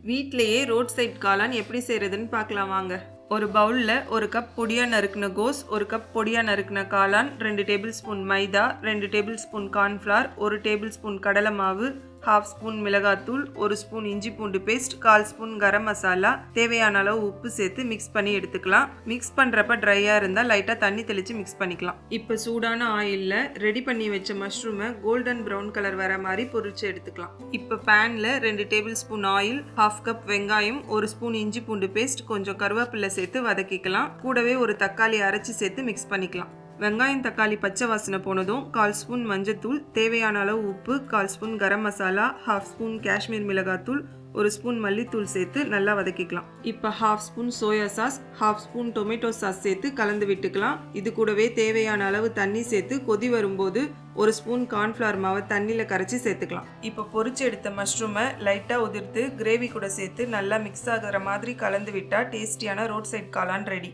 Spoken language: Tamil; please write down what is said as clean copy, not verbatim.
வீட்லயே ரோட் சைட் காளான் எப்படி செய்கிறதுன்னு பார்க்கலாம் வாங்க. ஒரு பவுலில் 1 கப் பொடியாக நறுக்கின கோஸ், 1 கப் பொடியாக நறுக்கின காளான், 2 டேபிள் ஸ்பூன் மைதா, 2 table spoon cornflour, 1 table spoon கடலை மாவு, 1/2 ஸ்பூன் மிளகாத்தூள், 1 ஸ்பூன் இஞ்சி பூண்டு பேஸ்ட், 1/4 ஸ்பூன் கரம் மசாலா, தேவையான அளவு உப்பு சேர்த்து மிக்ஸ் பண்ணி எடுத்துக்கலாம். மிக்ஸ் பண்ணுறப்ப ட்ரையாக இருந்தால் லைட்டாக தண்ணி தெளித்து மிக்ஸ் பண்ணிக்கலாம். இப்போ சூடான ஆயிலில் ரெடி பண்ணி வச்ச மஷ்ரூமை கோல்டன் ப்ரௌன் கலர் வர மாதிரி பொரிச்சு எடுத்துக்கலாம். இப்போ பேனில் 2 டேபிள் ஸ்பூன் ஆயில், 1/2 கப் வெங்காயம், 1 ஸ்பூன் இஞ்சி பூண்டு பேஸ்ட், கொஞ்சம் கருவேப்பிலை சேர்த்து வதக்கிக்கலாம். கூடவே ஒரு தக்காளி அரைச்சி சேர்த்து மிக்ஸ் பண்ணிக்கலாம். வெங்காயம் தக்காளி பச்சை வாசனை போனதும் 1/4 ஸ்பூன் மஞ்சத்தூள், தேவையான அளவு உப்பு, 1/4 ஸ்பூன் கரம் மசாலா, 1/2 ஸ்பூன் காஷ்மீர் மிளகாத்தூள், 1 ஸ்பூன் மல்லித்தூள் சேர்த்து நல்லா வதக்கிக்கலாம். இப்போ 1/2 spoon soya sauce, 1/2 spoon tomato sauce சேர்த்து கலந்து விட்டுக்கலாம். இது கூடவே தேவையான அளவு தண்ணி சேர்த்து கொதி வரும்போது 1 ஸ்பூன் கார்ன்ஃப்ளவர் மாவை தண்ணியில் கரைச்சி சேர்த்துக்கலாம். இப்போ பொரிச்சு எடுத்த மஷ்ரூமை லைட்டாக உதிர்த்து கிரேவி கூட சேர்த்து நல்லா மிக்ஸ் ஆகிற மாதிரி கலந்து விட்டால் டேஸ்டியான ரோட் சைட் காளான் ரெடி.